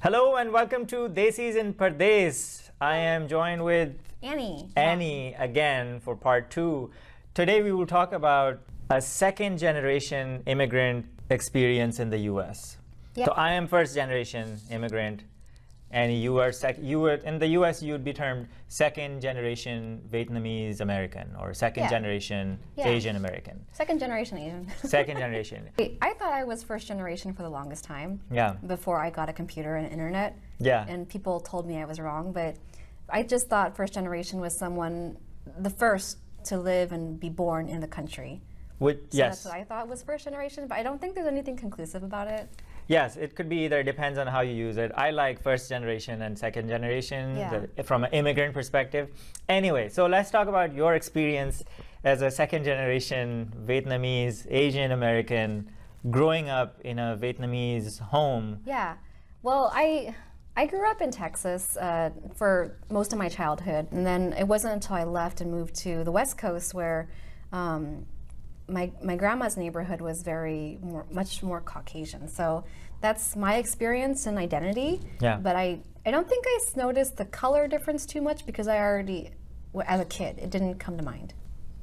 Hello and welcome to Desis in Pardes. I am joined with Annie again for part 2. Today we will talk about a second generation immigrant experience in the US. Yep. So I am first generation immigrant. Annie, you were in the US, you would be termed second generation Vietnamese American or second generation Asian American. Second generation Asian. Second generation. I thought I was first generation for the longest time. Yeah. Before I got a computer and internet. Yeah. And people told me I was wrong, but I just thought first generation was someone, the first to live and be born in the country. Yes. That's what I thought was first generation, but I don't think there's anything conclusive about it. Yes, it could be either. Depends on how you use it. I like first generation and second generation from an immigrant perspective. Anyway, so let's talk about your experience as a second generation Vietnamese Asian American growing up in a Vietnamese home. Yeah, well, I grew up in Texas for most of my childhood, and then it wasn't until I left and moved to the West Coast where my grandma's neighborhood was much more Caucasian. So that's my experience and identity. Yeah. But I don't think I noticed the color difference too much because I already, as a kid, it didn't come to mind.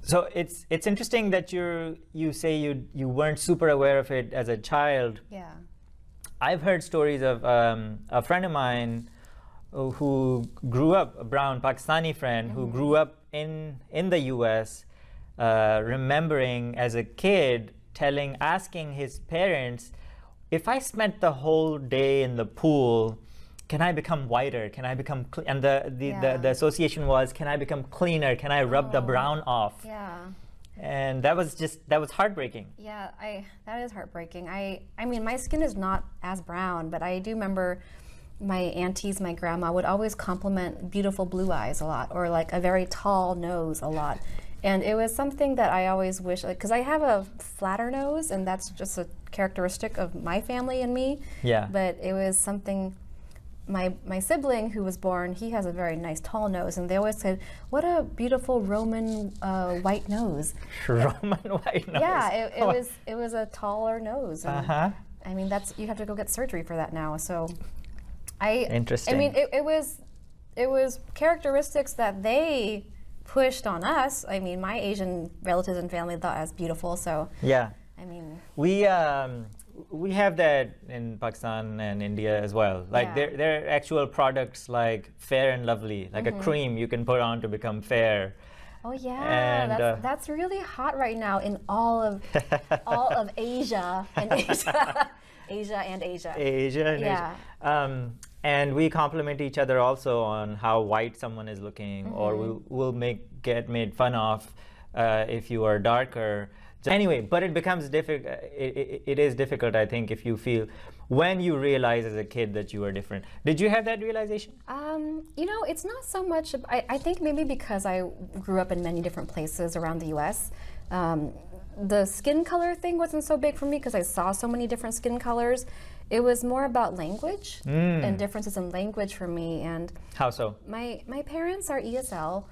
So it's interesting that you say you weren't super aware of it as a child. Yeah. I've heard stories of a friend of mine who grew up, a brown Pakistani friend who grew up in the US, remembering as a kid asking his parents, if I spent the whole day in the pool, can I become whiter? Can I become and the association was, can I become cleaner? Can I rub the brown off? Yeah. And that was heartbreaking. Yeah, that is heartbreaking. I mean, my skin is not as brown, but I do remember my aunties, my grandma would always compliment beautiful blue eyes a lot, or like a very tall nose a lot. And it was something that I always wish, because I have a flatter nose, and that's just a characteristic of my family and me. Yeah. But it was something, my sibling who was born, he has a very nice tall nose, and they always said, what a beautiful Roman white nose. Roman white nose. Yeah, it was a taller nose. Uh-huh. I mean, you have to go get surgery for that now. So Interesting. I mean, it was characteristics that they pushed on us. I mean, my Asian relatives and family thought I was beautiful, so yeah. I mean, we have that in Pakistan and India as well. Like there are actual products like Fair and Lovely, like a cream you can put on to become fair. Oh yeah, and, that's really hot right now in all of Asia and Asia. Asia. And we compliment each other also on how white someone is looking, or we'll get made fun of if you are darker. Anyway, but it becomes difficult. It is difficult, I think, if you feel when you realize as a kid that you are different. Did you have that realization? You know, it's not so much. I think maybe because I grew up in many different places around the U.S. The skin color thing wasn't so big for me because I saw so many different skin colors. It was more about language and differences in language for me. And how so? My parents are ESL.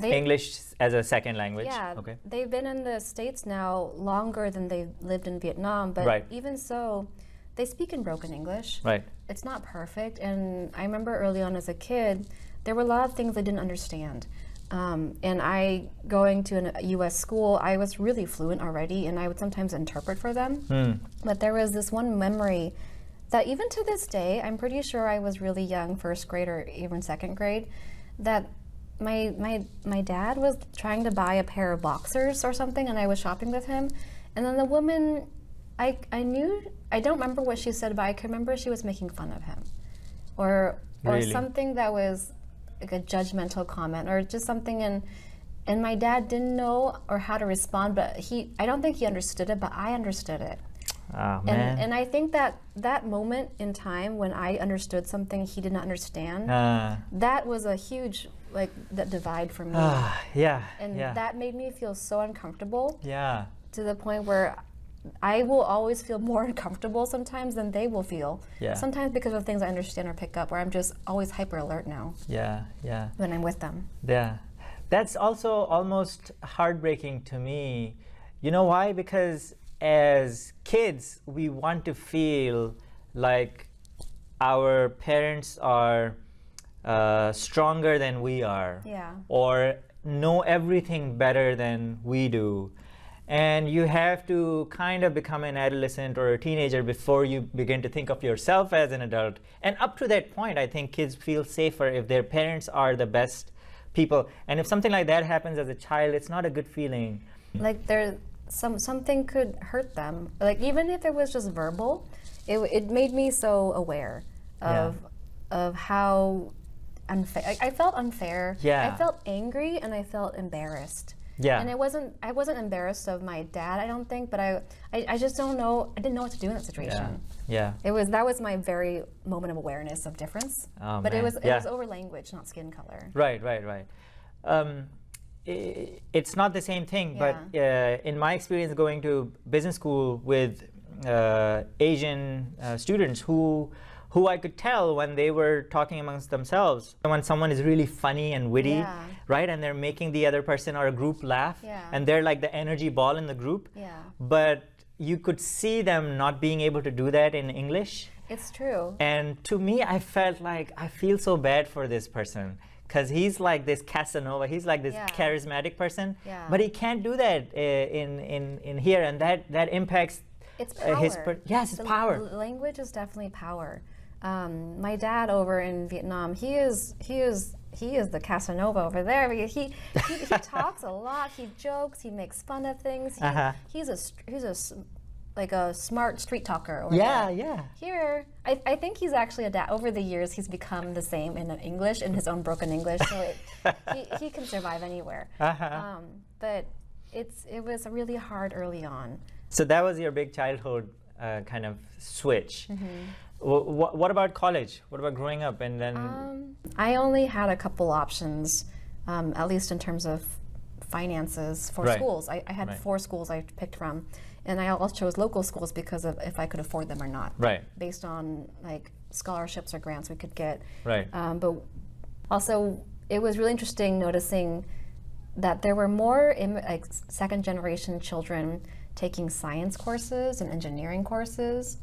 English as a second language? Yeah. Okay. They've been in the States now longer than they lived in Vietnam, but even so, they speak in broken English. Right. It's not perfect, and I remember early on as a kid, there were a lot of things I didn't understand. And going to a U.S. school, I was really fluent already, and I would sometimes interpret for them. But there was this one memory that even to this day, I'm pretty sure I was really young, first grade or even second grade, that my dad was trying to buy a pair of boxers or something, and I was shopping with him. And then the woman, I don't remember what she said, but I can remember she was making fun of him. Or something that was like a judgmental comment, or just something, and my dad didn't know or how to respond, but I don't think he understood it, but I understood it. Oh, man. And I think that moment in time when I understood something he did not understand, that was a huge that divide for me. That made me feel so uncomfortable. Yeah. To the point where I will always feel more uncomfortable sometimes than they will feel. Yeah. Sometimes because of things I understand or pick up, where I'm just always hyper alert now. Yeah. When I'm with them. Yeah. That's also almost heartbreaking to me. You know why? Because as kids, we want to feel like our parents are stronger than we are, Yeah. or know everything better than we do. And you have to kind of become an adolescent or a teenager before you begin to think of yourself as an adult. And up to that point, I think kids feel safer if their parents are the best people. And if something like that happens as a child, it's not a good feeling. Like something could hurt them. Like even if it was just verbal, it made me so aware of how unfair. I felt unfair. Yeah. I felt angry and I felt embarrassed. Yeah. And I wasn't embarrassed of my dad, I don't think, but I just don't know. I didn't know what to do in that situation. Yeah. That was my very moment of awareness of difference. Oh, but man. it was over language, not skin color. Right. It's not the same thing, but in my experience going to business school with Asian students who I could tell when they were talking amongst themselves, when someone is really funny and witty, right, and they're making the other person or a group laugh, and they're like the energy ball in the group, but you could see them not being able to do that in English. It's true. And to me, I felt like I feel so bad for this person, because he's like this Casanova, he's like this charismatic person, but he can't do that in here, and that impacts it's power. Yes, it's power. Language is definitely power. My dad over in Vietnam, he is the Casanova over there. He talks a lot. He jokes. He makes fun of things. He's a smart street talker over there. Yeah. Here, I think he's actually over the years he's become the same in English, in his own broken English. So he can survive anywhere. But it was really hard early on. So that was your big childhood kind of switch. What about college? What about growing up and then? I only had a couple options, at least in terms of finances for schools. I had 4 schools I picked from, and I also chose local schools because of if I could afford them or not. Right. Based on like scholarships or grants we could get. Right. But also, it was really interesting noticing that there were more like second generation children taking science courses and engineering courses,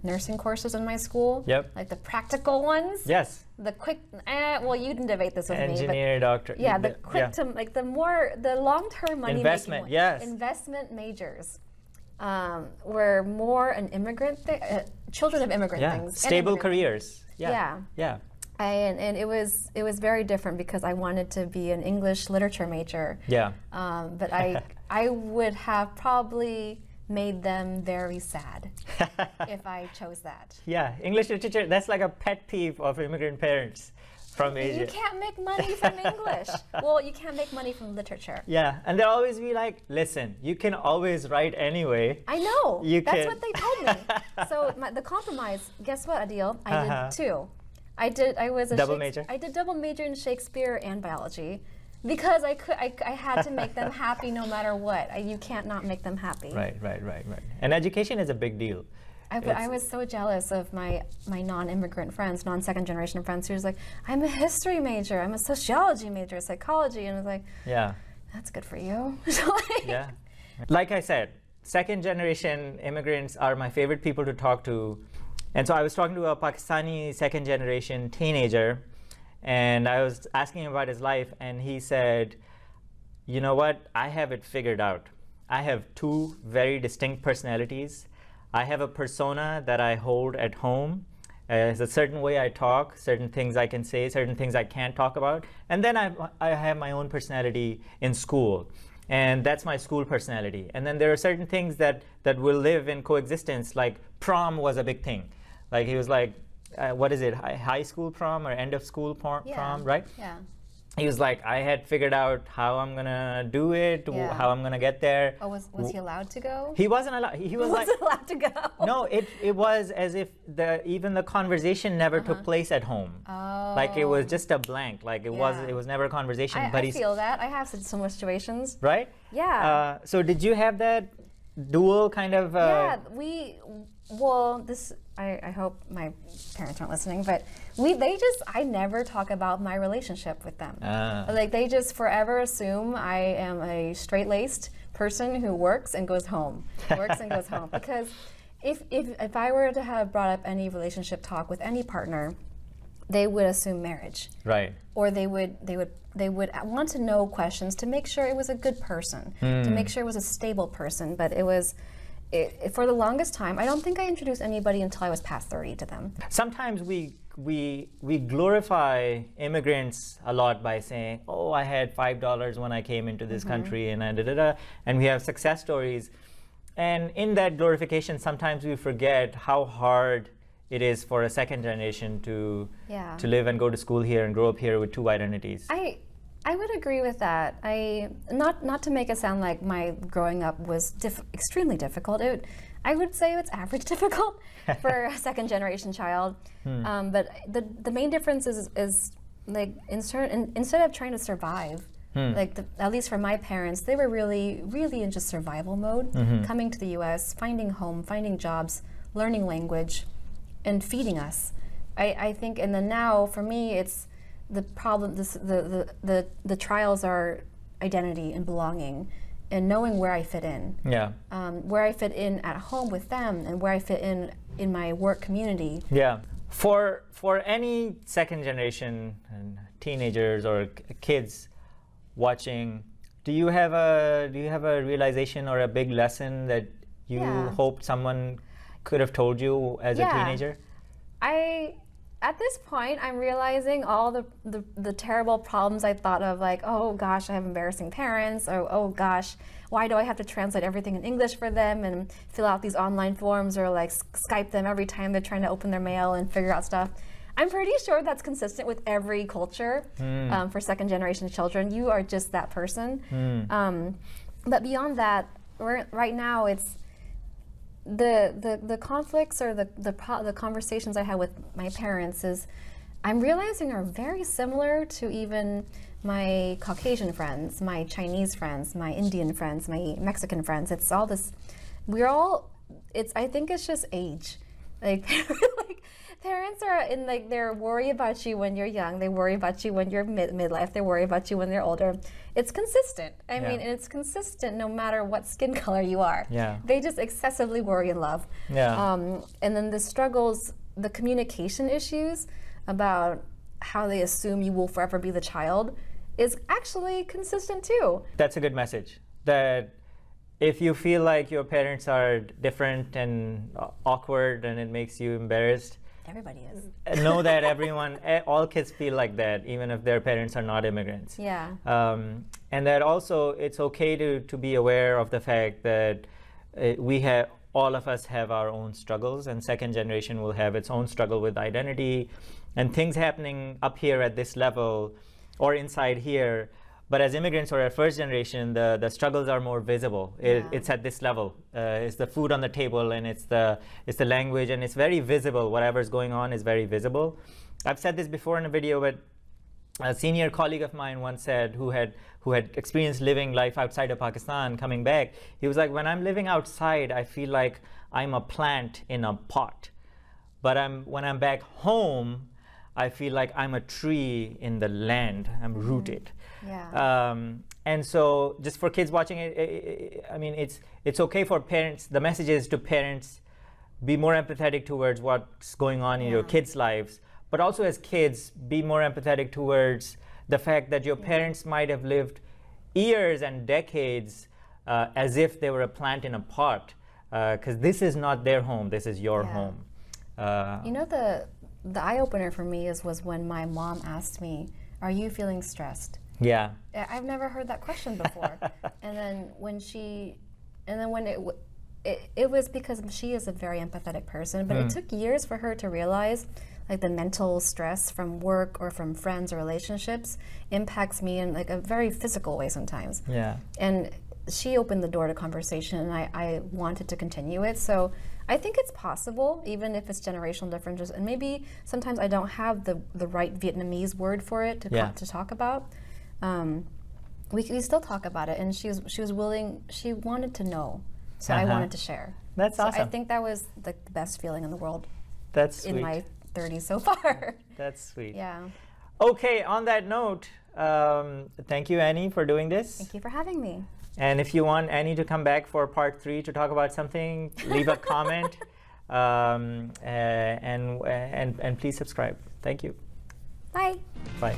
nursing courses in my school. Yep. Like the practical ones. Yes. The quick, well, you didn't debate this with Engineer, me. doctor. Yeah, the quick to, like the long-term money investment, making yes. Investment majors were more an immigrant children of immigrant things. Stable careers. Yeah. And it was very different because I wanted to be an English literature major. Yeah. But I would have probably made them very sad if I chose that. Yeah, English literature, that's like a pet peeve of immigrant parents from Asia. You can't make money from English. Well, you can't make money from literature. Yeah, and they'll always be like, listen, you can always write anyway. I know. That's can. what they told me. So the compromise, guess what, Adil? I did 2. I was a double major? I did double major in Shakespeare and biology because I had to make them happy no matter what. You can't not make them happy. Right. And education is a big deal. I was so jealous of my non-immigrant friends, non-second generation friends who was like, I'm a history major, I'm a sociology major, psychology, and I was like, yeah, that's good for you. Yeah. Like I said, second generation immigrants are my favorite people to talk to. And so I was talking to a Pakistani second generation teenager, and I was asking him about his life, and he said, you know what, I have it figured out. I have 2 very distinct personalities. I have a persona that I hold at home. There's a certain way I talk, certain things I can say, certain things I can't talk about. And then I have my own personality in school. And that's my school personality. And then there are certain things that will live in coexistence, like prom was a big thing. Like he was like, what is it, high school prom or end of school prom, right? Yeah. He was like, I had figured out how I'm gonna do it, how I'm gonna get there. Oh, was he allowed to go? He wasn't allowed. He wasn't allowed to go. No, it was as if even the conversation never took place at home. Oh. Like it was just a blank. Like it was never a conversation. I feel that. I have similar situations. Right? Yeah. So did you have that dual kind of? Yeah, I hope my parents aren't listening, but I never talk about my relationship with them. Like they just forever assume I am a straight-laced person who works and goes home, because if I were to have brought up any relationship talk with any partner, they would assume marriage. Right. Or they would want to know questions to make sure it was a good person, to make sure it was a stable person. But for the longest time, I don't think I introduced anybody until I was past 30 to them. Sometimes we glorify immigrants a lot by saying, oh, I had $5 when I came into this country, and and we have success stories. And in that glorification, sometimes we forget how hard it is for a second generation to live and go to school here and grow up here with two identities. I would agree with that. Not to make it sound like my growing up was extremely difficult. I would say it's average difficult for a second generation child. But the main difference is like instead of trying to survive, at least for my parents, they were really in just survival mode, coming to the U.S., finding home, finding jobs, learning language, and feeding us. I think, and then now for me, it's the problem. The trials are identity and belonging, and knowing where I fit in. Yeah. Where I fit in at home with them, and where I fit in my work community. Yeah. For any second generation and teenagers or kids watching, do you have a realization or a big lesson that you hoped someone could have told you as a teenager? At this point, I'm realizing all the terrible problems I thought of, like, oh gosh, I have embarrassing parents, or oh gosh, why do I have to translate everything in English for them and fill out these online forms, or like Skype them every time they're trying to open their mail and figure out stuff. I'm pretty sure that's consistent with every culture for second generation children. You are just that person. But beyond that, right now it's the conflicts or the conversations I had with my parents I'm realizing are very similar to even my Caucasian friends, my Chinese friends, my Indian friends, my Mexican friends. It's all this, I think it's just age. Like, parents are they're worried about you when you're young, they worry about you when you're midlife, they worry about you when they're older. It's consistent. I mean, and it's consistent no matter what skin color you are. Yeah. They just excessively worry and love. Yeah. And then the struggles, the communication issues about how they assume you will forever be the child is actually consistent too. That's a good message. That if you feel like your parents are different and awkward and it makes you embarrassed, everybody is. Know that all kids feel like that, even if their parents are not immigrants. Yeah. And that also it's okay to be aware of the fact that all of us have our own struggles, and second generation will have its own struggle with identity and things happening up here at this level or inside here. But as immigrants or as first generation, the struggles are more visible. It's at this level. It's the food on the table, and it's the language, and it's very visible. Whatever's going on is very visible. I've said this before in a video, but a senior colleague of mine once said, who had experienced living life outside of Pakistan, coming back, he was like, when I'm living outside, I feel like I'm a plant in a pot. But when I'm back home, I feel like I'm a tree in the land. I'm rooted. Yeah. And so just for kids watching it, I mean, it's okay for parents. The message is to parents, be more empathetic towards what's going on in your kids' lives. But also as kids, be more empathetic towards the fact that your parents might have lived years and decades as if they were a plant in a pot. Because this is not their home. This is your home. You know, the eye-opener for me was when my mom asked me, are you feeling stressed? Yeah. I've never heard that question before. And then when it was because she is a very empathetic person, but it took years for her to realize like the mental stress from work or from friends or relationships impacts me in like a very physical way sometimes. Yeah. And she opened the door to conversation, and I wanted to continue it. So I think it's possible, even if it's generational differences. And maybe sometimes I don't have the right Vietnamese word for it to talk about. We still talk about it, and she was willing. She wanted to know, so I wanted to share. That's awesome. I think that was the best feeling in the world. That's sweet. In my 30s so far. That's sweet. Yeah. Okay. On that note, thank you, Annie, for doing this. Thank you for having me. And if you want Annie to come back for part 3 to talk about something, leave a comment. and please subscribe. Thank you. Bye. Bye.